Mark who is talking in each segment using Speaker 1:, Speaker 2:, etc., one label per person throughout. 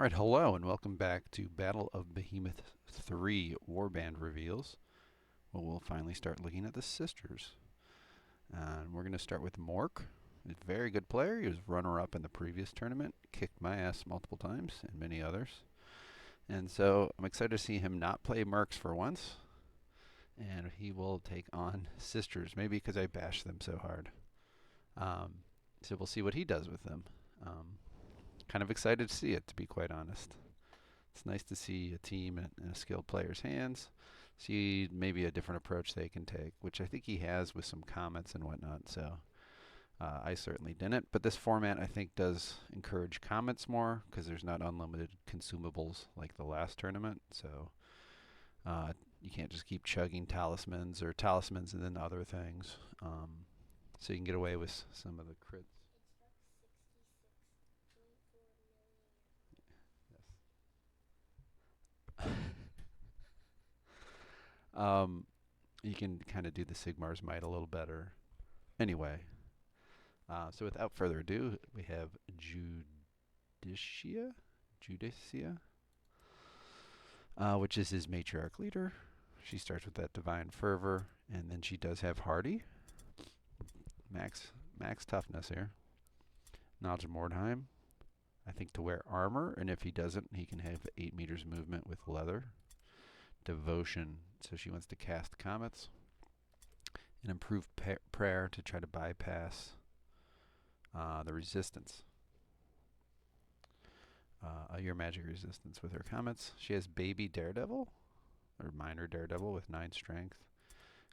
Speaker 1: All right, hello and welcome back to Battle of Behemoth 3 Warband Reveals. Well, we'll finally start looking at the sisters. And we're going to start with Mork. He's a very good player. He was runner-up in the previous tournament, kicked my ass multiple times, and many others. And so I'm excited to see him not play Mercs for once. And he will take on sisters, maybe because I bashed them so hard. So we'll see what he does with them. Kind of excited to see it, to be quite honest. It's nice to see a team in a skilled player's hands, see maybe a different approach they can take, which I think he has with some comments and whatnot. So I certainly didn't. But this format, I think, does encourage comments more because there's not unlimited consumables like the last tournament. So you can't just keep chugging talismans or talismans and then other things. So you can get away with some of the crits. Yes. You can kind of do the Sigmar's Might a little better. Anyway, so without further ado, we have Judicia, which is his matriarch leader. She starts with that divine fervor, and then she does have hardy, max toughness here. Knowledge of Mordheim, I think to wear armor, and if he doesn't, he can have 8 meters movement with leather. Devotion, so she wants to cast comets. An improved prayer to try to bypass the resistance. Your magic resistance with her comets. She has baby daredevil, or minor daredevil with 9 strength.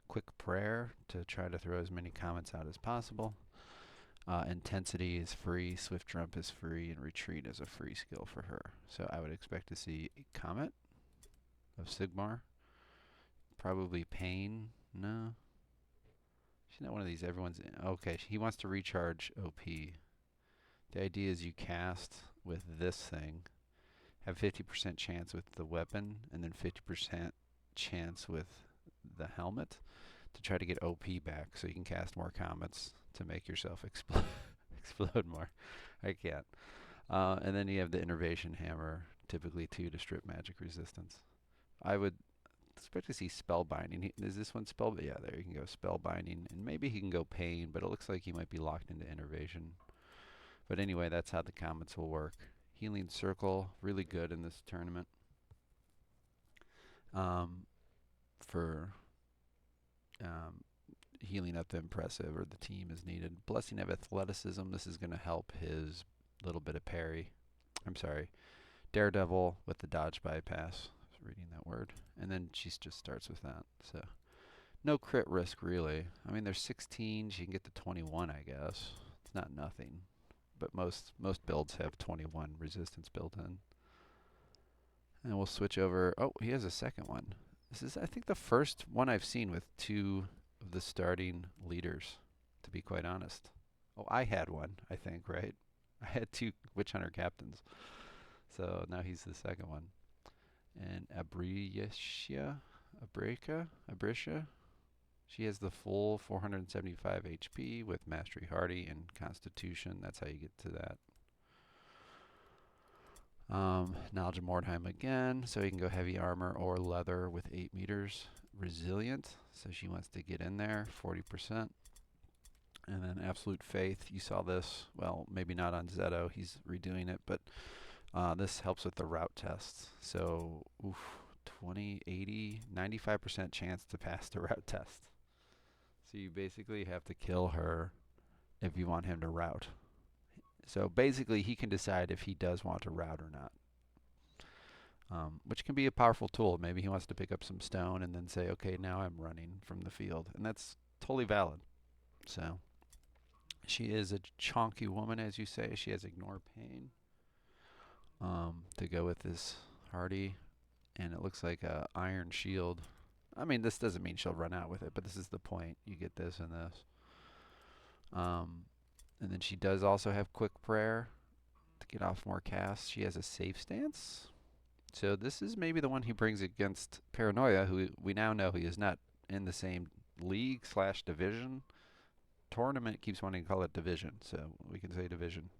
Speaker 1: Quick prayer to try to throw as many comets out as possible. Intensity is free, swift jump is free, and retreat is a free skill for her. So I would expect to see a comet of Sigmar. Probably pain. No. She's not one of these everyone's in. Okay, he wants to recharge OP. The idea is you cast with this thing, have 50% chance with the weapon, and then 50% chance with the helmet to try to get OP back so you can cast more comets to make yourself explode more. I can't. And then you have the Innervation Hammer, typically 2 to strip magic resistance. I would expect to see Spellbinding. Is this one spell? Yeah, there you can go Spellbinding, and maybe he can go Pain, but it looks like he might be locked into Innervation. But anyway, that's how the comets will work. Healing Circle, really good in this tournament. For healing up the impressive or the team is needed. Blessing of Athleticism, this is going to help his little bit of parry. I'm sorry. Daredevil with the dodge bypass. Reading that word. And then she just starts with that. So no crit risk really. I mean there's 16, she can get to 21 I guess. It's not nothing. But most builds have 21 resistance built in. And we'll switch over. Oh, he has a second one. This is I think the first one I've seen with 2 of the starting leaders, to be quite honest. Oh, I had one, I think, right? I had 2 Witch Hunter captains. So now he's the second one. And Abricia, she has the full 475 HP with Mastery Hardy and Constitution. That's how you get to that. Knowledge of Mordheim again, so you can go heavy armor or leather with 8 meters. Resilient, so she wants to get in there, 40%. And then Absolute Faith, you saw this, well, maybe not on Zeto, he's redoing it, but this helps with the route tests. So, 20, 80, 95% chance to pass the route test. So you basically have to kill her if you want him to route. So basically he can decide if he does want to route or not. Which can be a powerful tool. Maybe he wants to pick up some stone and then say, okay, now I'm running from the field. And that's totally valid. So she is a chonky woman, as you say. She has Ignore Pain. To go with this hardy, and it looks like a iron shield. I mean, this doesn't mean she'll run out with it, but this is the point. You get this and this. And then she does also have quick prayer to get off more casts. She has a safe stance. So this is maybe the one he brings against Paranoia, who we now know he is not in the same league / division. Tournament keeps wanting to call it division, so we can say division.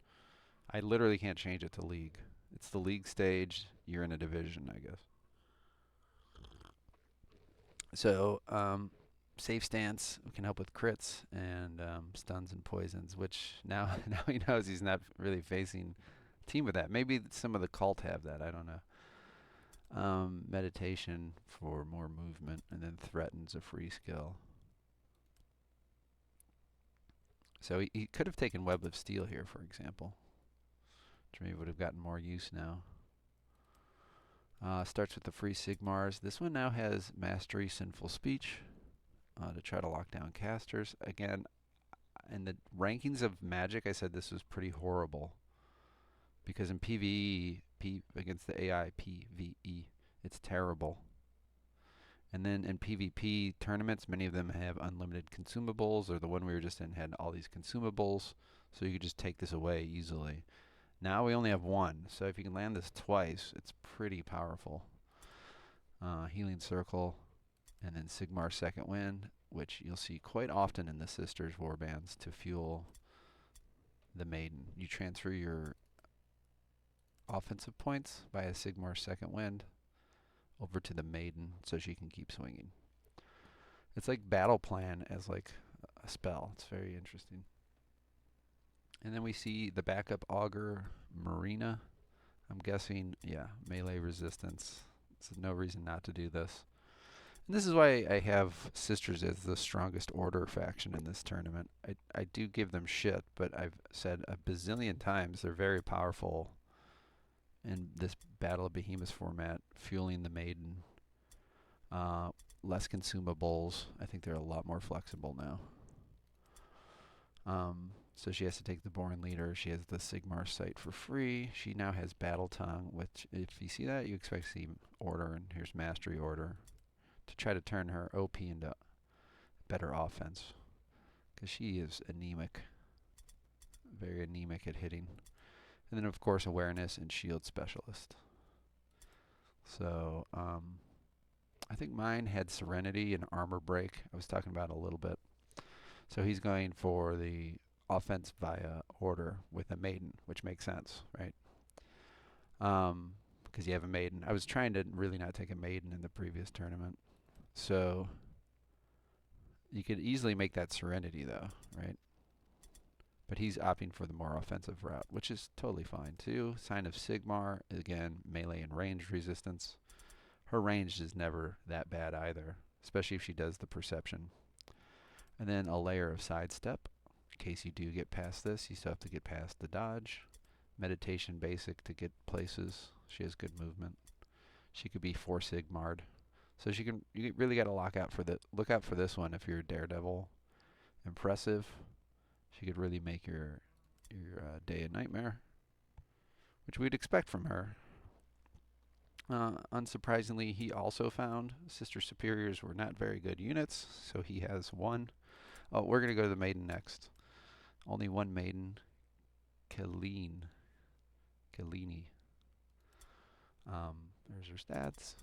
Speaker 1: I literally can't change it to league. It's the league stage. You're in a division, I guess. So, safe stance can help with crits and stuns and poisons, which now now he knows he's not really facing a team with that. Maybe some of the cult have that. I don't know. Meditation for more movement, and then threatens a free skill. So he could have taken Web of Steel here, for example, which maybe would have gotten more use now. Starts with the free Sigmars. This one now has Mastery Sinful Speech to try to lock down casters. Again, in the rankings of Magic, I said this was pretty horrible. Because in PvE, against the AI PvE, it's terrible. And then in PvP tournaments, many of them have unlimited consumables, or the one we were just in had all these consumables, so you could just take this away easily. Now we only have one, so if you can land this twice, it's pretty powerful. Healing Circle, and then Sigmar Second Wind, which you'll see quite often in the Sisters warbands to fuel the Maiden. You transfer your offensive points by a Sigmar Second Wind over to the Maiden so she can keep swinging. It's like Battle Plan as like a spell. It's very interesting. And then we see the backup Augur Marina. I'm guessing, yeah, melee resistance. So no reason not to do this. And this is why I have Sisters as the strongest order faction in this tournament. I do give them shit, but I've said a bazillion times they're very powerful in this Battle of Behemoths format, fueling the Maiden. Less consumables. I think they're a lot more flexible now. So she has to take the Born Leader. She has the Sigmar Sight for free. She now has Battle Tongue, which if you see that, you expect to see Order, and here's Mastery Order, to try to turn her OP into better offense. Because she is anemic. Very anemic at hitting. And then, of course, Awareness and Shield Specialist. So, I think mine had Serenity and Armor Break. I was talking about it a little bit. So he's going for the offense via order with a Maiden, which makes sense, right? Because you have a Maiden. I was trying to really not take a Maiden in the previous tournament. So you could easily make that Serenity, though, right? But he's opting for the more offensive route, which is totally fine, too. Sign of Sigmar, again, melee and range resistance. Her range is never that bad either, especially if she does the perception. And then a layer of sidestep. In case you do get past this, you still have to get past the dodge. Meditation basic to get places. She has good movement. She could be 4 Sigmar'd. So she can. You really got to look out for this one if you're a Daredevil. Impressive. She could really make your day a nightmare, which we'd expect from her. Unsurprisingly, he also found Sister Superiors were not very good units, so he has one. Oh, we're going to go to the Maiden next. Only one Maiden, Kalini. There's her stats.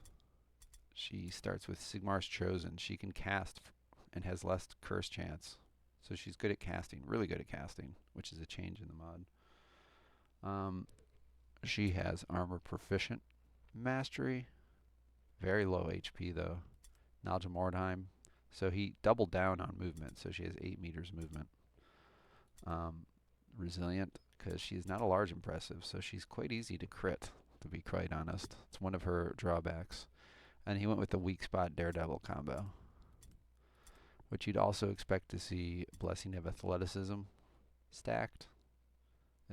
Speaker 1: She starts with Sigmar's Chosen. She can cast and has less curse chance. So she's good at casting, really good at casting, which is a change in the mod. She has Armor Proficient Mastery. Very low HP, though. Knowledge of Mordheim. So he doubled down on movement, so she has 8 meters movement. Resilient, because she's not a large impressive, so she's quite easy to crit, to be quite honest. It's one of her drawbacks. And he went with the weak spot Daredevil combo, which you'd also expect to see Blessing of Athleticism stacked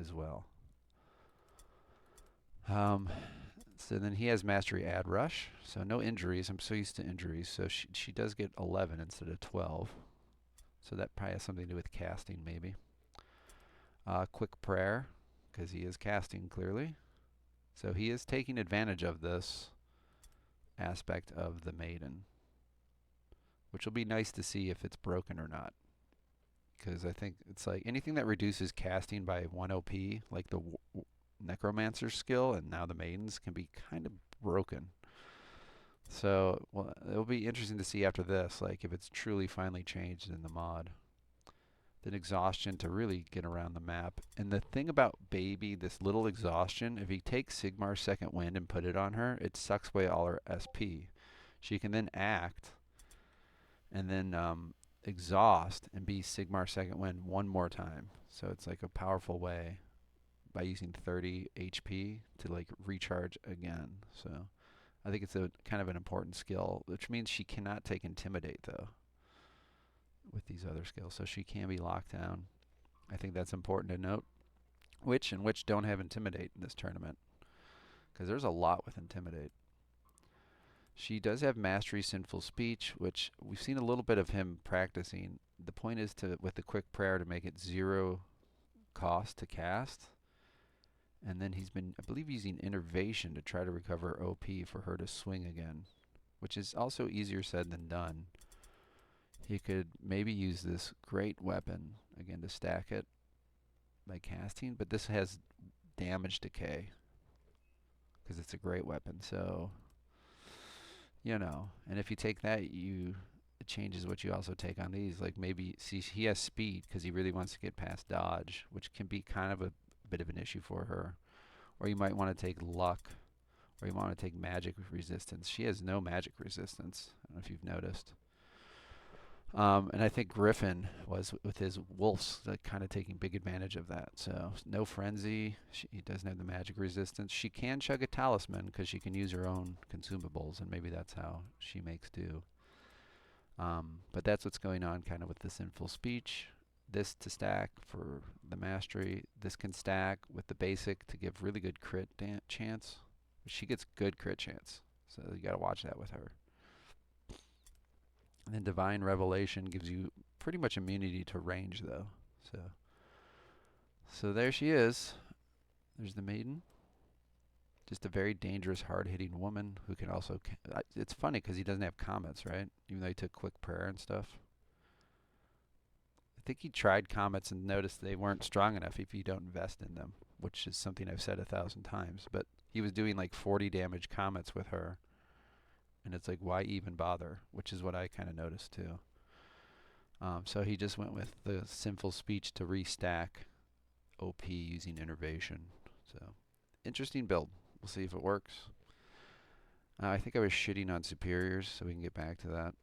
Speaker 1: as well. So then he has Mastery Ad Rush, so no injuries. I'm so used to injuries, so she does get 11 instead of 12. So that probably has something to do with casting, maybe. Quick Prayer, because he is casting clearly. So he is taking advantage of this aspect of the Maiden, which will be nice to see if it's broken or not. Because I think it's like anything that reduces casting by 1 OP, like the Necromancer skill and now the Maidens, can be kind of broken. So it'll be interesting to see after this, like if it's truly finally changed in the mod. Then exhaustion to really get around the map. And the thing about baby, this little exhaustion, if he takes Sigmar's second wind and put it on her, it sucks away all her SP. She can then act and then exhaust and be Sigmar second wind one more time. So it's like a powerful way by using 30 HP to like recharge again. So I think it's a kind of an important skill, which means she cannot take intimidate though with these other skills. So she can be locked down. I think that's important to note. Which and which don't have intimidate in this tournament, because there's a lot with intimidate. She does have mastery sinful speech, which we've seen a little bit of him practicing. The point is to, with the quick prayer, to make it 0 cost to cast. And then he's been, I believe, using innervation to try to recover OP for her to swing again, which is also easier said than done. He could maybe use this great weapon again to stack it by casting, but this has damage decay because it's a great weapon. So, you know, and if you take that, it changes what you also take on these. Like maybe, see, he has speed because he really wants to get past dodge, which can be kind of a bit of an issue for her. Or you might want to take luck, or you want to take magic resistance. She has no magic resistance. I don't know if you've noticed. And I think Griffin was with his wolves, like, kind of taking big advantage of that. So no frenzy. He doesn't have the magic resistance. She can chug a talisman because she can use her own consumables, and maybe that's how she makes do. But that's what's going on kind of with the sinful speech. This to stack for the mastery. This can stack with the basic to give really good crit chance. She gets good crit chance, so you got to watch that with her. And then divine revelation gives you pretty much immunity to range, though. So there she is. There's the maiden. Just a very dangerous, hard-hitting woman who can also. It's funny because he doesn't have comets, right? Even though he took quick prayer and stuff. I think he tried comets and noticed they weren't strong enough if you don't invest in them, which is something I've said 1,000 times. But he was doing like 40 damage comets with her. And it's like, why even bother? Which is what I kind of noticed too. So he just went with the sinful speech to restack OP using innervation. So interesting build. We'll see if it works. I think I was shitting on superiors, so we can get back to that.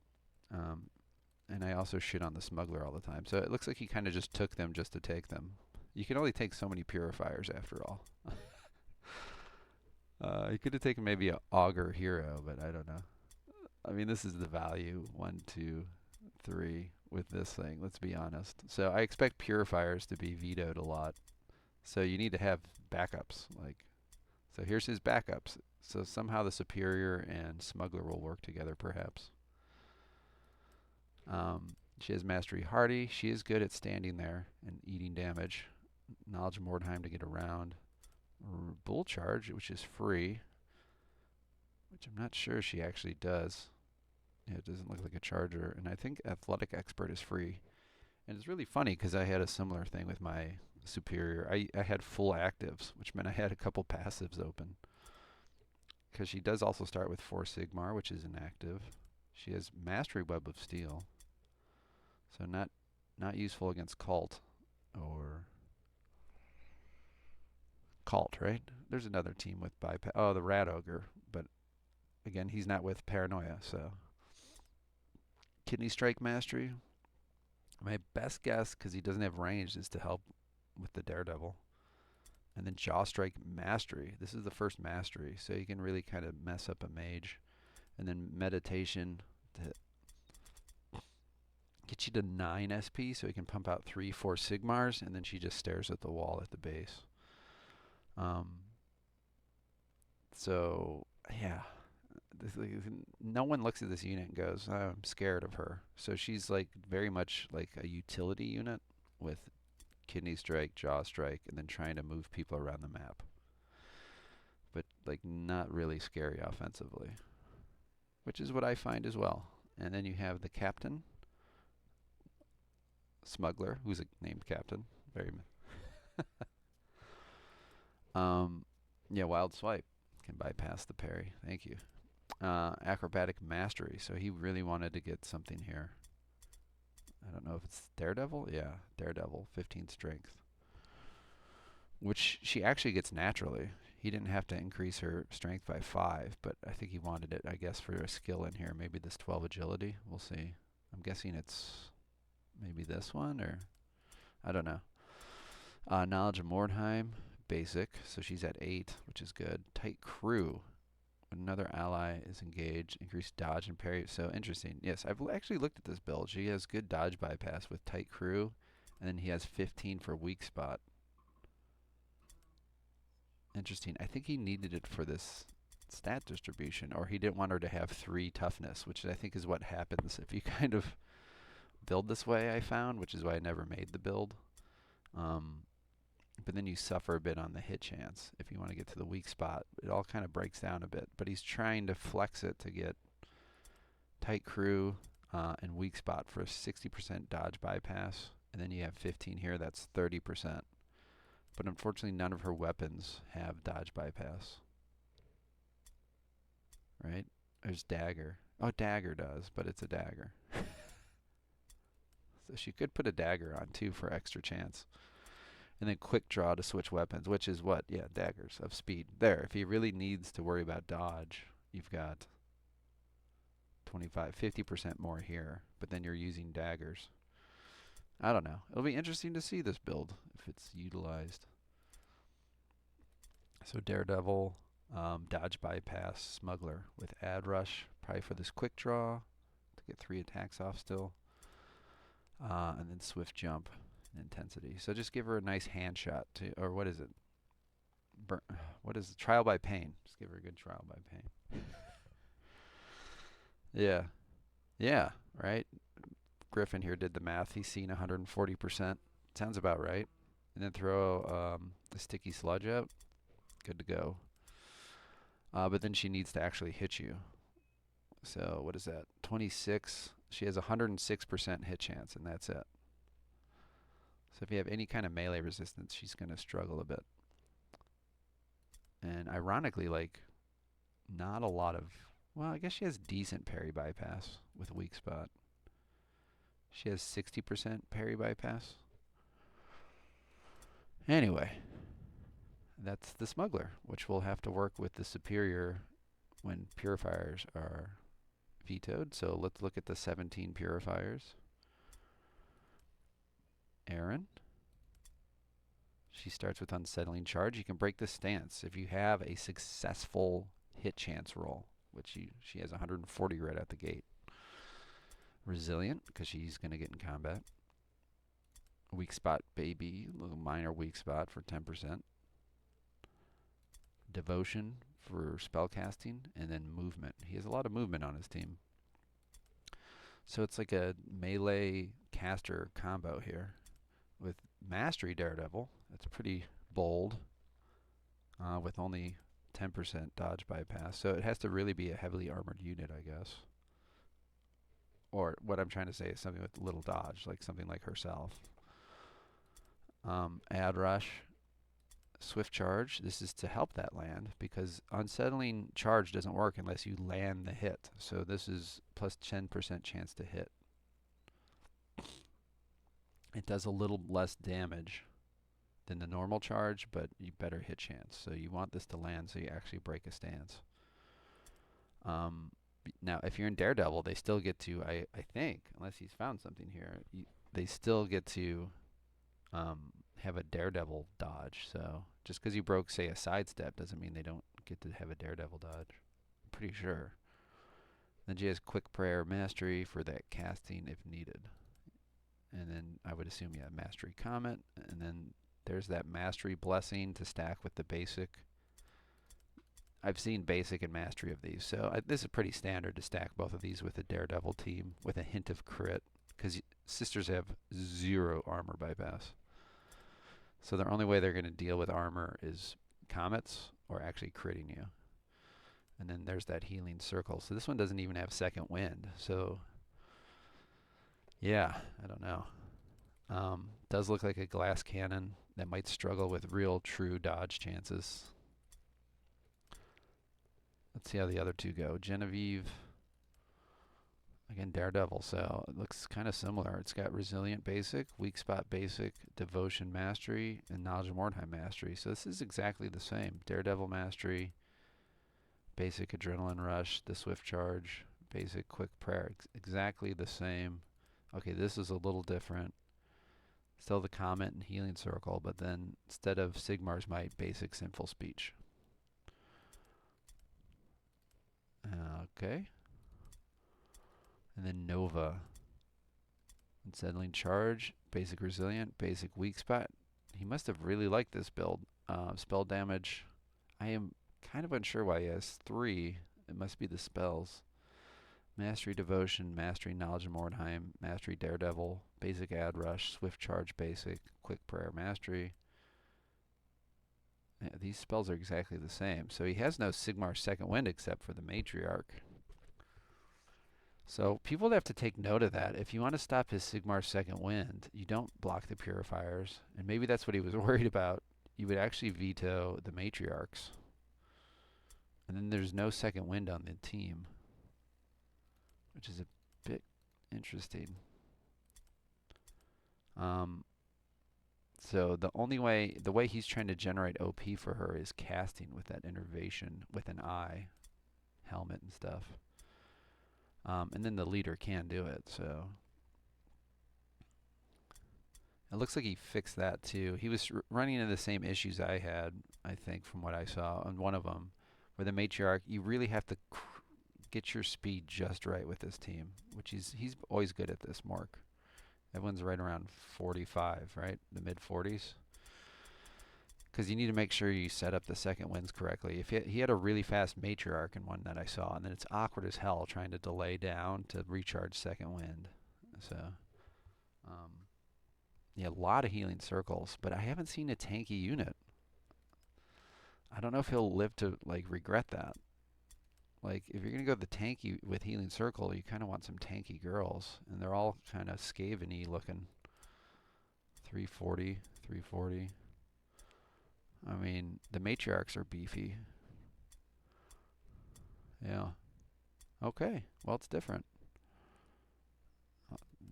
Speaker 1: And I also shit on the smuggler all the time. So it looks like he kind of just took them just to take them. You can only take so many purifiers after all. He could have taken maybe an augur hero, but I don't know. I mean, this is the value 1, 2, 3 with this thing. Let's be honest. So I expect purifiers to be vetoed a lot. So you need to have backups. Like, so here's his backups. So somehow the superior and smuggler will work together, perhaps. She has mastery hardy. She is good at standing there and eating damage. Knowledge of Mordheim to get around. Bull charge, which is free, which I'm not sure she actually does. Yeah, it doesn't look like a charger. And I think athletic expert is free. And it's really funny because I had a similar thing with my superior. I had full actives, which meant I had a couple passives open. Because she does also start with 4 Sigmar, which is inactive. She has mastery web of steel. So not useful against cult or cult, right? There's another team with bypass. Oh, the rat ogre, but again, he's not with paranoia. So kidney strike mastery. My best guess, because he doesn't have range, is to help with the daredevil. And then jaw strike mastery. This is the first mastery, so you can really kind of mess up a mage. And then meditation to get you to 9 SP, so he can pump out 3, 4 Sigmars, and then she just stares at the wall at the base. So yeah, no one looks at this unit and goes, oh, I'm scared of her. So she's like very much like a utility unit with kidney strike, jaw strike, and then trying to move people around the map. But like not really scary offensively, which is what I find as well. And then you have the captain, smuggler, who's a named captain. Very yeah, wild swipe can bypass the parry. Thank you. Acrobatic mastery. So he really wanted to get something here. I don't know if it's Daredevil. Yeah, Daredevil, 15 strength, which she actually gets naturally. He didn't have to increase her strength by 5, but I think he wanted it, I guess, for a skill in here. Maybe this 12 agility. We'll see. I'm guessing it's maybe this one, or I don't know. Knowledge of Mordheim, basic, so she's at 8, which is good. Tight crew. When another ally is engaged, increase dodge and parry. So interesting. Yes, I've actually looked at this build. She has good dodge bypass with tight crew, and then he has 15 for weak spot. Interesting. I think he needed it for this stat distribution, or he didn't want her to have 3 toughness, which I think is what happens if you kind of build this way, I found, which is why I never made the build. But then you suffer a bit on the hit chance if you want to get to the weak spot. It all kind of breaks down a bit, but he's trying to flex it to get tight crew and weak spot for a 60% dodge bypass, and then you have 15 here. That's 30%. But unfortunately, none of her weapons have dodge bypass. Right? There's dagger. Oh, dagger does, but it's a dagger. So she could put a dagger on too for extra chance. And then quick draw to switch weapons, which is what? Yeah, daggers of speed. There, if he really needs to worry about dodge, you've got 25, 50% more here, but then you're using daggers. I don't know. It'll be interesting to see this build if it's utilized. So Daredevil, dodge bypass, smuggler with ad rush, probably for this quick draw to get 3 attacks off still. And then swift jump. Intensity. So just give her a nice hand shot to, or what is it? What is it? Trial by pain. Just give her a good trial by pain. Yeah. Yeah, right? Griffin here did the math. He's seen 140%. Sounds about right. And then throw the sticky sludge out. Good to go. But then she needs to actually hit you. So what is that? 26. She has 106% hit chance, and that's it. So if you have any kind of melee resistance, she's going to struggle a bit. And ironically, like, not a lot of... Well, I guess she has decent parry bypass with weak spot. She has 60% parry bypass. Anyway, that's the smuggler, which will have to work with the superior when purifiers are vetoed. So let's look at the 17 purifiers. Aaron. She starts with unsettling charge. You can break the stance if you have a successful hit chance roll, which she has 140 right out the gate. Resilient, because she's going to get in combat. Weak spot baby, a little minor weak spot for 10%. Devotion for spell casting, and then movement. He has a lot of movement on his team. So it's like a melee caster combo here. With Mastery Daredevil, that's pretty bold, with only 10% dodge bypass. So it has to really be a heavily armored unit, I guess. Or what I'm trying to say is something with little dodge, like something like herself. Ad rush, swift charge. This is to help that land, because unsettling charge doesn't work unless you land the hit. So this is plus 10% chance to hit. It does a little less damage than the normal charge, but you better hit chance. So you want this to land so you actually break a stance. Now, if you're in Daredevil, they still get to, I think, unless he's found something here, they still get to have a Daredevil dodge. So just because you broke, say, a sidestep doesn't mean they don't get to have a Daredevil dodge. I'm pretty sure. Then she has Quick Prayer Mastery for that casting if needed. And then I would assume, yeah, Mastery Comet. And then there's that Mastery Blessing to stack with the basic. I've seen basic and mastery of these. So this is pretty standard to stack both of these with a Daredevil team with a hint of crit. Because sisters have 0 armor bypass. So the only way they're going to deal with armor is comets or actually critting you. And then there's that healing circle. So this one doesn't even have second wind. So... yeah, I don't know. Does look like a glass cannon that might struggle with real true dodge chances. Let's see how the other two go. Genevieve, Again, Daredevil, so it looks kind of similar. It's got Resilient Basic, Weak Spot Basic, Devotion Mastery, and Knowledge of Mordheim Mastery. So this is exactly the same. Daredevil Mastery, Basic Adrenaline Rush, the Swift Charge, Basic Quick Prayer. Exactly the same. Okay, this is a little different. Still the Comment and Healing Circle, but then instead of Sigmar's Might, Basic Sinful Speech. Okay. And then Nova. Unsettling Charge, Basic Resilient, Basic Weak Spot. He must have really liked this build. Spell damage. I am kind of unsure why he has 3. It must be the spells. Mastery Devotion, Mastery Knowledge of Mordheim, Mastery Daredevil, Basic Ad Rush, Swift Charge Basic, Quick Prayer Mastery. Yeah, these spells are exactly the same. So he has no Sigmar Second Wind except for the Matriarch. So people have to take note of that. If you want to stop his Sigmar Second Wind, you don't block the Purifiers. And maybe that's what he was worried about. You would actually veto the Matriarchs. And then there's no Second Wind on the team, which is a bit interesting. So the way he's trying to generate OP for her is casting with that innervation with an eye, helmet and stuff. And then the leader can do it, so. It looks like he fixed that too. He was running into the same issues I had, I think, from what I saw on one of them, where the Matriarch, you really have to get your speed just right with this team, which he's always good at this, Mork. Everyone's right around 45, right? The mid 40s. Because you need to make sure you set up the second winds correctly. If he had a really fast Matriarch in one that I saw, and then it's awkward as hell trying to delay down to recharge second wind. So, yeah, a lot of healing circles, but I haven't seen a tanky unit. I don't know if he'll live to like regret that. Like, if you're gonna go the tanky with healing circle, you kind of want some tanky girls, and they're all kind of Skaven-y looking. 340, 340. I mean, the Matriarchs are beefy. Yeah. Okay. Well, it's different.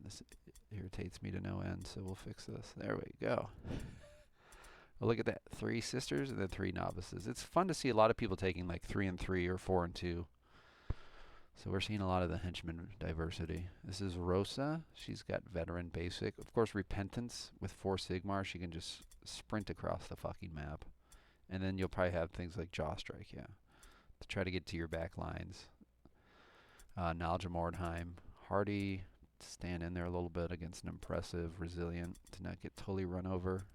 Speaker 1: This irritates me to no end, so we'll fix this. There we go. Well, look at that. 3 sisters and then 3 novices. It's fun to see a lot of people taking like 3 and 3 or 4 and 2. So we're seeing a lot of the henchman diversity. This is Rosa. She's got veteran basic. Of course, Repentance with 4 Sigmar. She can just sprint across the fucking map. And then you'll probably have things like Jaw Strike, yeah, to try to get to your back lines. Knowledge of Mordheim. Hardy, stand in there a little bit against an impressive. Resilient, to not get totally run over.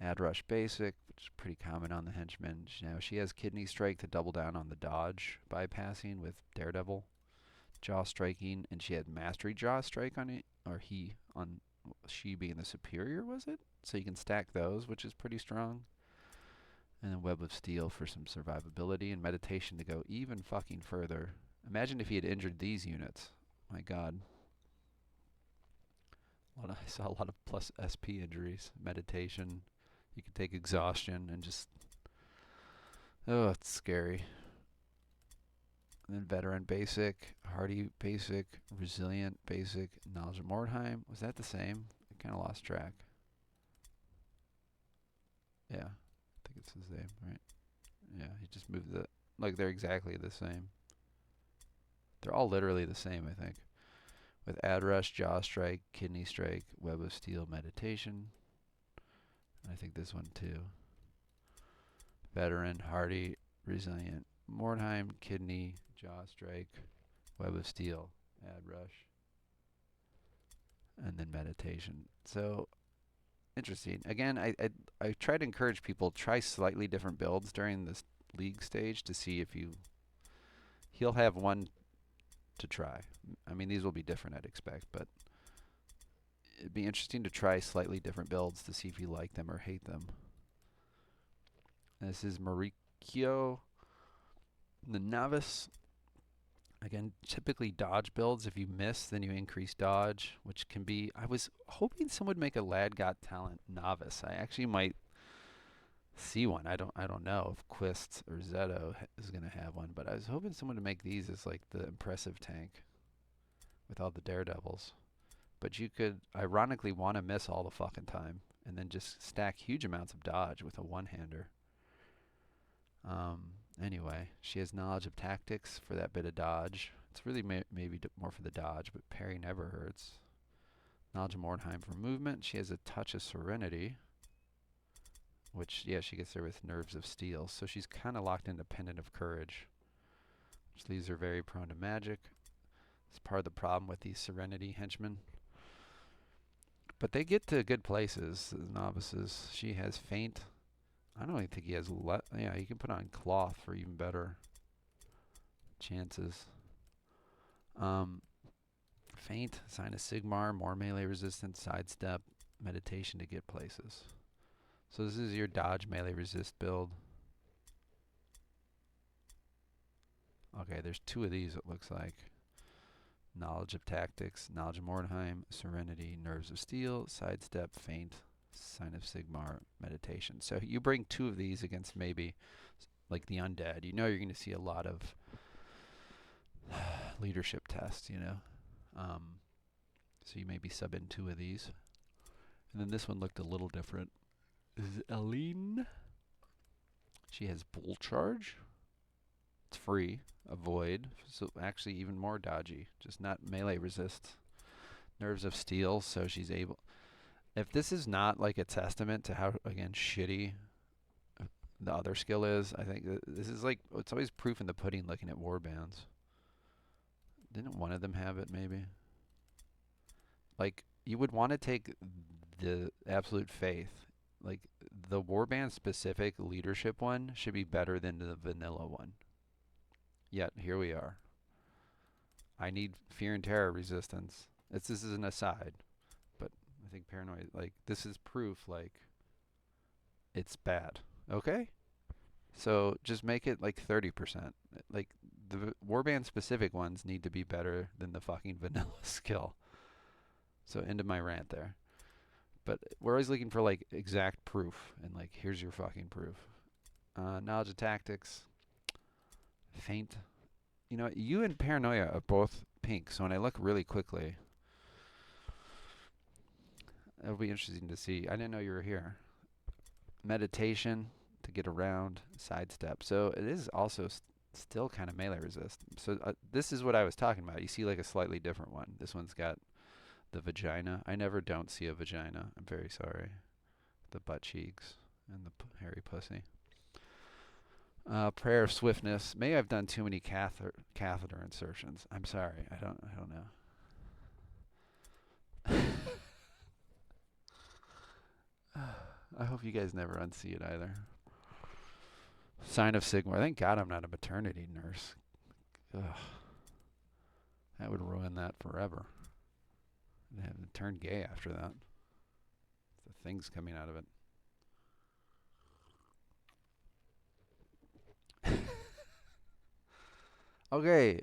Speaker 1: Ad Rush Basic, which is pretty common on the henchmen. She has Kidney Strike to double down on the dodge bypassing with Daredevil. Jaw Striking, and she had Mastery Jaw Strike on it, or she being the superior, was it? So you can stack those, which is pretty strong. And then Web of Steel for some survivability, and Meditation to go even fucking further. Imagine if he had injured these units. My god. I saw a lot of plus SP injuries. Meditation. You can take Exhaustion and just... Oh, it's scary. And then Veteran Basic, Hardy Basic, Resilient Basic, Knowledge of Mordheim. Was that the same? I kind of lost track. Yeah, I think it's his name, right? Yeah, he just moved the... Like, they're exactly the same. They're all literally the same, I think. With Ad Rush, Jaw Strike, Kidney Strike, Web of Steel, Meditation. I think this one too. Veteran, Hardy, Resilient, Mordheim, Kidney, Jaw Strike, Web of Steel, Ad Rush, and then Meditation. So, interesting. Again, I try to encourage people, try slightly different builds during this league stage to see if he'll have one to try. I mean, these will be different, I'd expect, but it'd be interesting to try slightly different builds to see if you like them or hate them. This is Marikyo, the Novice. Again, typically dodge builds. If you miss, then you increase dodge, which can be... I was hoping someone would make a Lad Got Talent Novice. I actually might see one. I don't know if Quist or Zeto is going to have one, but I was hoping someone to make these as like the impressive tank. with all the daredevils. But you could ironically want to miss all the fucking time and then just stack huge amounts of dodge with a one-hander. Anyway, she has knowledge of tactics for that bit of dodge. It's really maybe more for the dodge, but parry never hurts. Knowledge of Mordheim for movement. She has a touch of serenity, which, yeah, she gets there with nerves of steel. So she's kind of locked into pendant of courage, which leaves her very prone to magic. It's part of the problem with these serenity henchmen. But they get to good places, the novices. She has feint. I don't even think he has yeah, you can put on cloth for even better chances. Feint, sign of Sigmar, more melee resistance, sidestep, meditation to get places. So this is your dodge melee resist build. Okay, there's 2 of these it looks like. Knowledge of tactics, knowledge of Mordheim, serenity, nerves of steel, sidestep, feint, sign of Sigmar, meditation. So you bring 2 of these against maybe like the undead. You know you're going to see a lot of leadership tests, you know. So you maybe sub in 2 of these. And then this one looked a little different. This is Aline. She has bull charge. It's free. Avoid. So actually even more dodgy. Just not melee resist. Nerves of steel, so she's able... If this is not like a testament to how, again, shitty the other skill is, I think this is like... It's always proof in the pudding looking at warbands. Didn't one of them have it, maybe? Like, you would want to take the absolute faith. Like, the warband specific leadership one should be better than the vanilla one. Yet, here we are. I need fear and terror resistance. This is an aside, but I think paranoid, like, this is proof, like, it's bad. Okay? So, just make it, like, 30%. Like, the warband specific ones need to be better than the fucking vanilla skill. So, end of my rant there. But we're always looking for, like, exact proof. And, like, here's your fucking proof. Knowledge of tactics. Feint. You know, you and Paranoia are both pink. So when I look really quickly, it'll be interesting to see. I didn't know you were here. Meditation to get around. Sidestep. So it is also still kind of melee resist. So this is what I was talking about. You see like a slightly different one. This one's got the vagina. I never don't see a vagina. I'm very sorry. The butt cheeks and the hairy pussy. Prayer of swiftness. Maybe I've done too many catheter insertions. I'm sorry. I don't know. I hope you guys never unsee it either. Sign of Sigmar. Thank God I'm not a maternity nurse. Ugh. That would ruin that forever. I'd have to turn gay after that. The things coming out of it. Okay.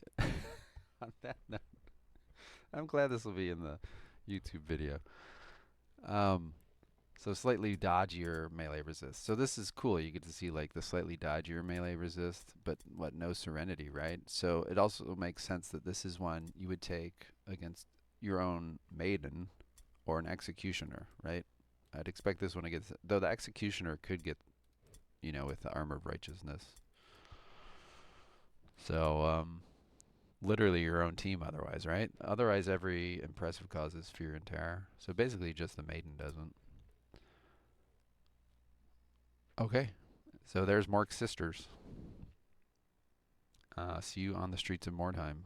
Speaker 1: On that note, I'm glad this will be in the YouTube video. So slightly dodgier melee resist. So this is cool. You get to see like the slightly dodgier melee resist, but what, no serenity, right? So it also makes sense that this is one you would take against your own maiden or an executioner, right? I'd expect this one against, though the executioner could get, you know, with the armor of righteousness. So, literally your own team otherwise, right? Otherwise, every impressive causes fear and terror. So basically, just the maiden doesn't. Okay, so there's Mork's sisters. See you on the streets of Mordheim.